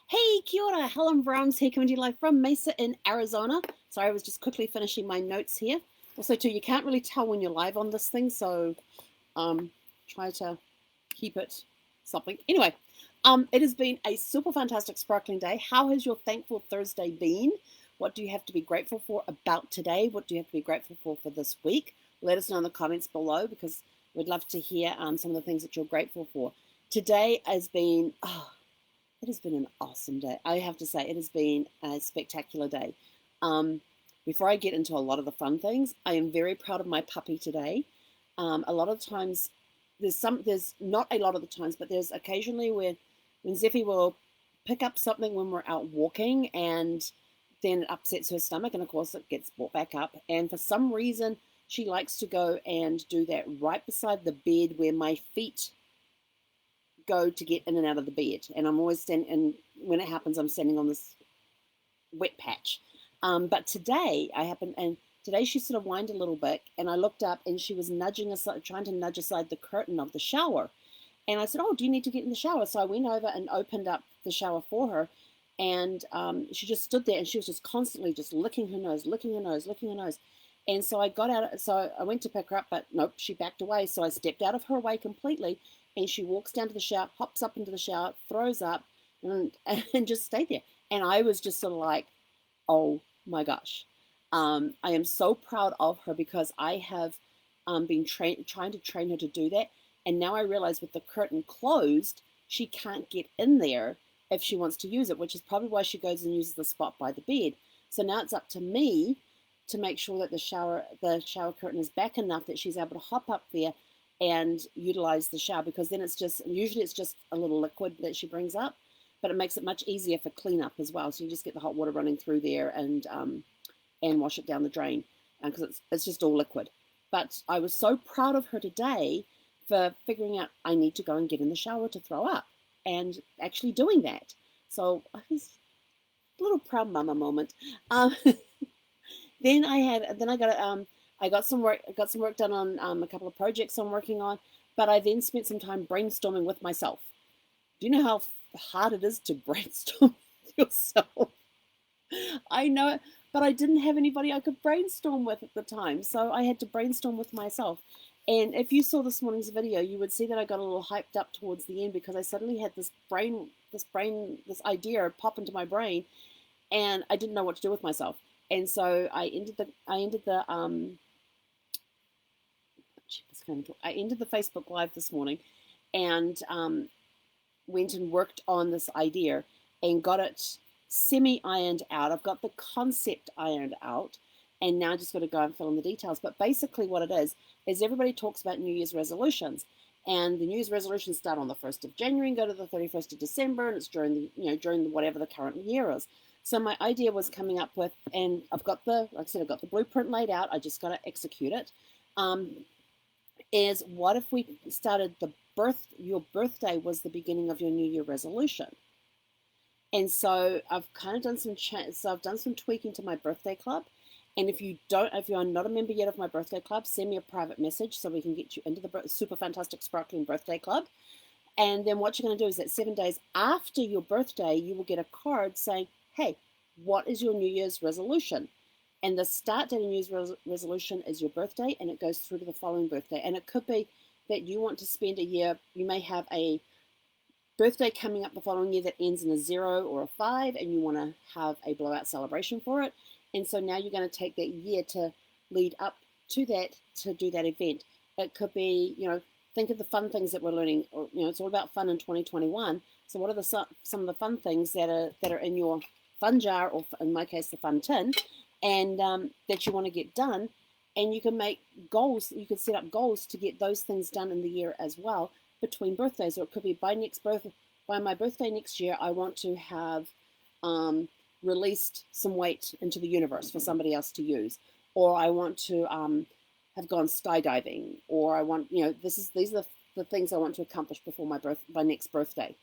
Hey, kia ora, Helen Brahms here coming to you live from Mesa in Arizona. Sorry, I was just quickly finishing my notes here. Also, too, you can't really tell when you're live on this thing, so um, try to keep it something. Anyway, it has been a super fantastic sparkling day. How has your thankful Thursday been? What do you have to be grateful for about today? What do you have to be grateful for this week? Let us know in the comments below because we'd love to hear some of the things that you're grateful for. Today has been, it has been an awesome day. I have to say, it has been a spectacular day. Um, Before I get into a lot of the fun things, I am very proud of my puppy today. A lot of times, there's not a lot of the times, but there's occasionally when Zephy will pick up something when we're out walking, and then it upsets her stomach, and of course it gets brought back up. And for some reason, she likes to go and do that right beside the bed where my feet go to get in and out of the bed. And I'm always standing, and when it happens, I'm standing on this wet patch. But today I happened, and today she sort of whined a little bit, and I looked up, and she was nudging aside, trying to nudge aside the curtain of the shower. And I said, "Oh, do you need to get in the shower?" So I went over and opened up the shower for her, and she just stood there, and she was just constantly just licking her nose, licking her nose, licking her nose. And so I got out, so I went to pick her up, but nope, she backed away. So I stepped out of her way completely, and she walks down to the shower, hops up into the shower, throws up, and, and just stayed there. And I was just sort of like, oh my gosh. I am so proud of her because I have been trying to train her to do that. And now I realize with the curtain closed, she can't get in there if she wants to use it, which is probably why she goes and uses the spot by the bed. So now it's up to me to make sure that the shower curtain is back enough that she's able to hop up there and utilize the shower, because then usually it's just a little liquid that she brings up, but it makes it much easier for cleanup as well. So you just get the hot water running through there and wash it down the drain because it's just all liquid. But I was so proud of her today for figuring out I need to go and get in the shower to throw up and actually doing that. So I was a little proud mama moment. Um, I got some work done on a couple of projects I'm working on, but I then spent some time brainstorming with myself. Do you know how hard it is to brainstorm yourself? I know it, but I didn't have anybody I could brainstorm with at the time, so I had to brainstorm with myself. And if you saw this morning's video, you would see that I got a little hyped up towards the end because I suddenly had this idea pop into my brain, and I didn't know what to do with myself. And so I ended the Facebook Live this morning, and went and worked on this idea and got it semi ironed out. I've got the concept ironed out, and now I just got to go and fill in the details. But basically, what it is everybody talks about New Year's resolutions, and the New Year's resolutions start on the 1st of January and go to the 31st of December, and it's during whatever the current year is. So my idea was coming up with, and I've got the blueprint laid out. I just got to execute it. Is what if we started your birthday was the beginning of your New Year resolution? And so I've kind of done I've done some tweaking to my birthday club. And if you are not a member yet of my birthday club, send me a private message so we can get you into the super fantastic sparkling birthday club. And then what you're going to do is that 7 days after your birthday, you will get a card saying, "Hey, what is your New Year's resolution?" And the start date of New Year's resolution is your birthday, and it goes through to the following birthday. And it could be that you want to spend a year, you may have a birthday coming up the following year that ends in a 0 or a 5, and you want to have a blowout celebration for it. And so now you're going to take that year to lead up to that, to do that event. It could be, think of the fun things that we're learning. Or, it's all about fun in 2021. So what are some of the fun things that are in your fun jar, or in my case, the fun tin, and that you want to get done? And you can make goals. You can set up goals to get those things done in the year as well between birthdays. Or it could be by my birthday next year, I want to have released some weight into the universe for somebody else to use, or I want to have gone skydiving, or I want these are the things I want to accomplish before my next birthday,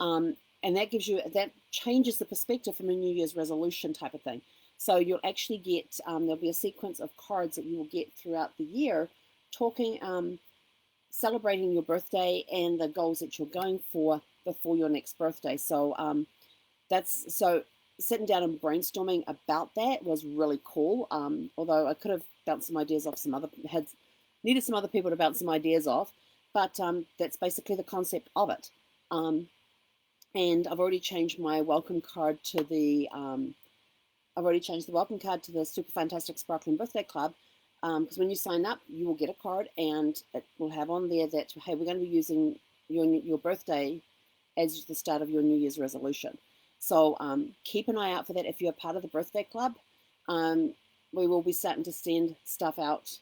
and that changes the perspective from a New Year's resolution type of thing. So you'll actually get there'll be a sequence of cards that you will get throughout the year, talking celebrating your birthday and the goals that you're going for before your next birthday. So that's so sitting down and brainstorming about that was really cool. Although I could have bounced some ideas off some other had needed some other people to bounce some ideas off, but that's basically the concept of it. Um, and I've already changed my welcome card to the I've already changed the welcome card to the Super Fantastic Sparkling Birthday Club, because when you sign up, you will get a card, and it will have on there that, hey, we're going to be using your birthday as the start of your New Year's resolution. So keep an eye out for that. If you're part of the birthday club, um, we will be starting to send stuff out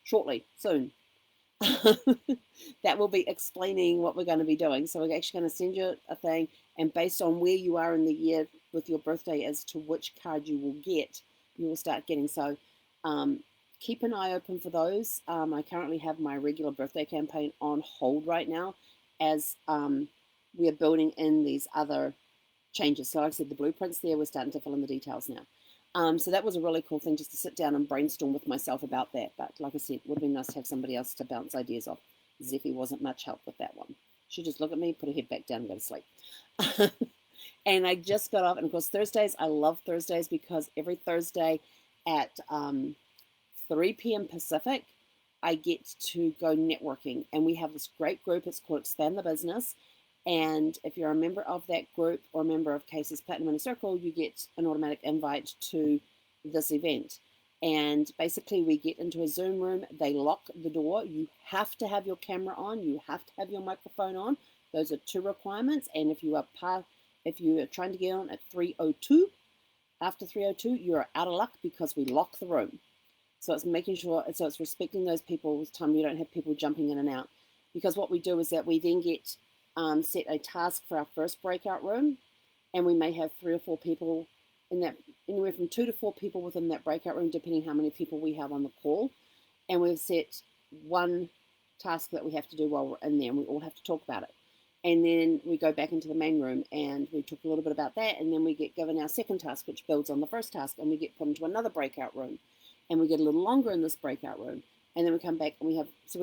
shortly, soon. That will be explaining what we're going to be doing. So we're actually going to send you a thing, and based on where you are in the year with your birthday as to which card you will get, you will start getting. So keep an eye open for those. I currently have my regular birthday campaign on hold right now, as we are building in these other changes. So like I said, the blueprints there, we're starting to fill in the details now. So that was a really cool thing, just to sit down and brainstorm with myself about that. But like I said, it would have been nice to have somebody else to bounce ideas off. Zephy wasn't much help with that one. She just look at me, put her head back down, and go to sleep. And I just got off, and of course Thursdays, I love Thursdays because every Thursday at 3 p.m. Pacific, I get to go networking. And we have this great group. It's called Expand the Business. And if you're a member of that group or a member of Casey's Platinum Inner Circle, you get an automatic invite to this event. And basically, we get into a Zoom room. They lock the door. You have to have your camera on. You have to have your microphone on. Those are 2 requirements. And if you are trying to get on at 3:02, after 3:02, you're out of luck because we lock the room. So it's making sure, so it's respecting those people's time. You don't have people jumping in and out. Because what we do is that we then get set a task for our first breakout room, and we may have 3 or 4 people in that, anywhere from 2 to 4 people within that breakout room, depending how many people we have on the call. And we've set one task that we have to do while we're in there, and we all have to talk about it. And then we go back into the main room and we talk a little bit about that, and then we get given our second task, which builds on the first task, and we get put into another breakout room, and we get a little longer in this breakout room, and then we come back and we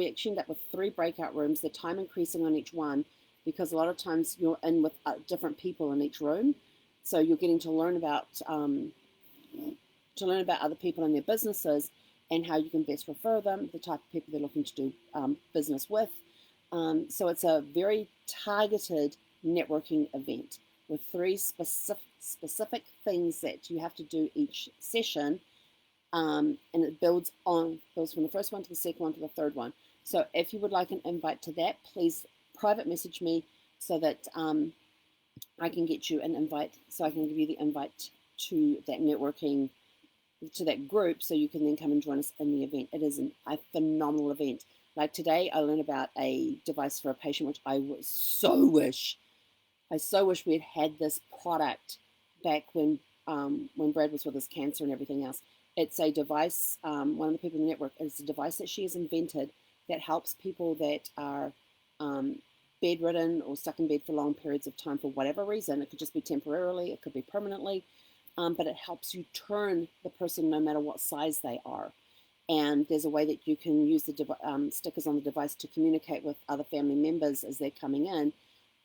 actually end up with 3 breakout rooms, the time increasing on each one, because a lot of times you're in with different people in each room, so you're getting to learn about other people and their businesses and how you can best refer them, the type of people they're looking to do business with. So it's a very targeted networking event with 3 specific things that you have to do each session, and it builds from the first one to the second one to the third one. So if you would like an invite to that, please private message me so that I can get you an invite, so I can give you the invite to that networking, to that group, so you can then come and join us in the event. It is a phenomenal event. Like today, I learned about a device for a patient, which I so wish we had had this product back when Brad was with his cancer and everything else. It's a device, one of the people in the network, it's a device that she has invented that helps people that are bedridden or stuck in bed for long periods of time for whatever reason. It could just be temporarily, it could be permanently, but it helps you turn the person no matter what size they are. And there's a way that you can use the stickers on the device to communicate with other family members as they're coming in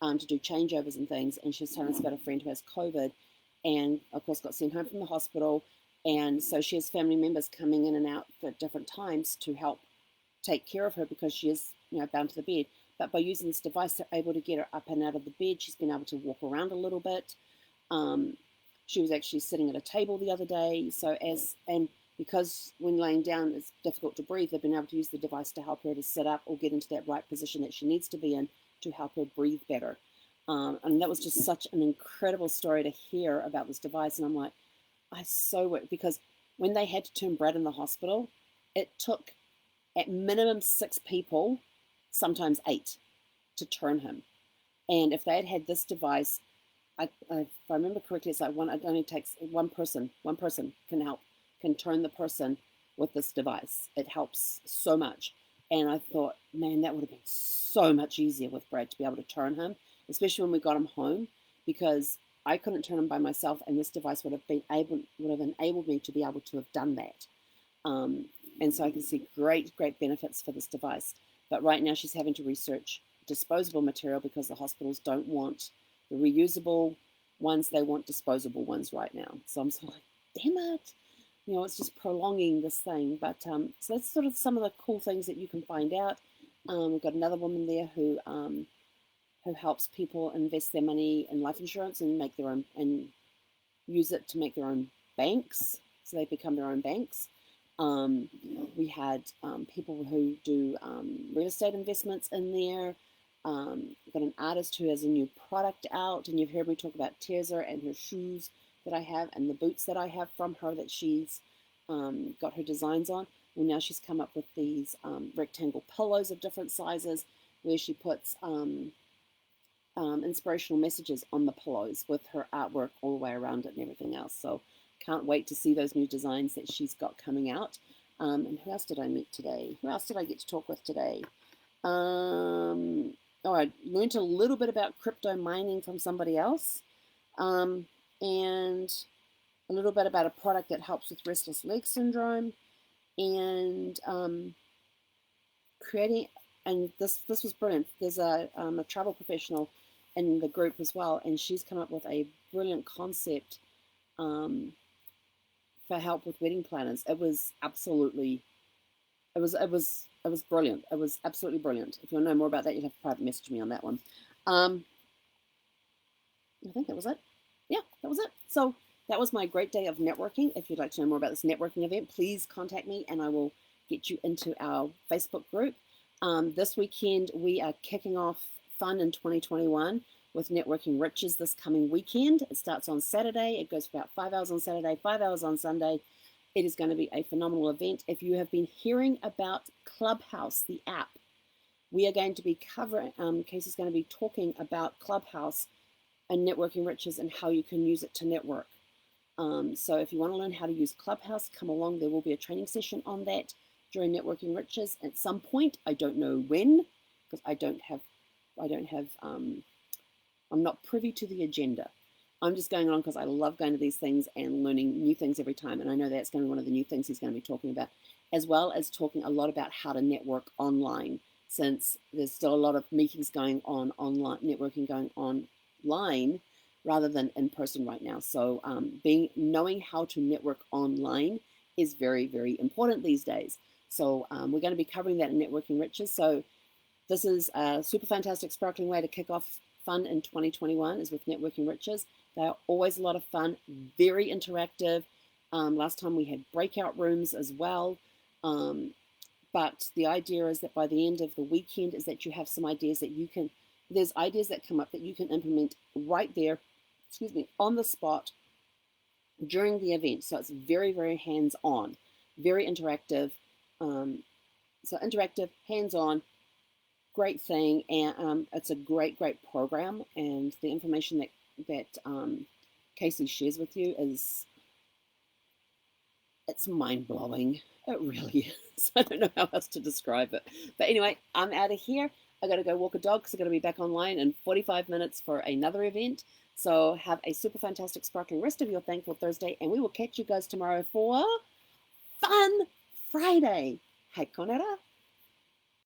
to do changeovers and things. And she was telling us about a friend who has COVID and, of course, got sent home from the hospital. And so she has family members coming in and out at different times to help take care of her because she is, bound to the bed. But by using this device, they're able to get her up and out of the bed. She's been able to walk around a little bit. She was actually sitting at a table the other day. Because when laying down it's difficult to breathe, they've been able to use the device to help her to sit up or get into that right position that she needs to be in to help her breathe better. And that was just such an incredible story to hear about this device. And I'm like, because when they had to turn Brad in the hospital, it took at minimum 6 people, sometimes 8, to turn him. And if they had had this device, if I remember correctly, it's like it only takes one person can turn the person with this device. It helps so much. And I thought, man, that would have been so much easier with Brad to be able to turn him, especially when we got him home, because I couldn't turn him by myself, and this device would have enabled me to be able to have done that. And so I can see great benefits for this device. But right now she's having to research disposable material because the hospitals don't want the reusable ones. They want disposable ones right now. So I'm sort of like, damn it. It's just prolonging this thing. But so that's sort of some of the cool things that you can find out. We've got another woman there who helps people invest their money in life insurance and make their own and use it to make their own banks. So they become their own banks. We had people who do real estate investments in there. We've got an artist who has a new product out, and you've heard me talk about Tessa and her shoes that I have and the boots that I have from her that she's got her designs on. Well, now she's come up with these rectangle pillows of different sizes where she puts inspirational messages on the pillows with her artwork all the way around it and everything else. So can't wait to see those new designs that she's got coming out. And who else did I meet today? Who else did I get to talk with today? I learned a little bit about crypto mining from somebody else. And a little bit about a product that helps with restless leg syndrome. And creating, and this was brilliant. There's a travel professional in the group as well, and she's come up with a brilliant concept for help with wedding planners. It was absolutely, it was brilliant. It was absolutely brilliant. If you want to know more about that, you'll have to private message me on that one. I think that was it. Yeah, that was it. So that was my great day of networking. If you'd like to know more about this networking event, please contact me and I will get you into our Facebook group. This weekend, we are kicking off Fun in 2021 with Networking Riches this coming weekend. It starts on Saturday. It goes for about 5 hours on Saturday, 5 hours on Sunday. It is going to be a phenomenal event. If you have been hearing about Clubhouse, the app, we are going to be covering, Casey's going to be talking about Clubhouse and Networking Riches and how you can use it to network. So if you want to learn how to use Clubhouse, come along. There will be a training session on that during Networking Riches at some point. I don't know when, because I'm not privy to the agenda. I'm just going on because I love going to these things and learning new things every time. And I know that's going to be one of the new things he's going to be talking about, as well as talking a lot about how to network online, since there's still a lot of meetings going on online, networking going online rather than in person right now. So knowing how to network online is very, very important these days. So we're going to be covering that in Networking Riches. So this is a super fantastic, sparkling way to kick off Fun in 2021 is with Networking Riches. They are always a lot of fun, very interactive. Last time we had breakout rooms as well. But the idea is that by the end of the weekend is that you have some ideas that you can, there's ideas that come up that you can implement right there, on the spot during the event. So it's very, very hands-on, very interactive. So interactive, hands-on, great thing, and it's a great program. And the information that Casey shares with you it's mind-blowing. It really is. I don't know how else to describe it. But anyway, I'm out of here. I got to go walk a dog because I'm going to be back online in 45 minutes for another event. So have a super fantastic, sparkling rest of your Thankful Thursday, and we will catch you guys tomorrow for Fun Friday. Hei konera.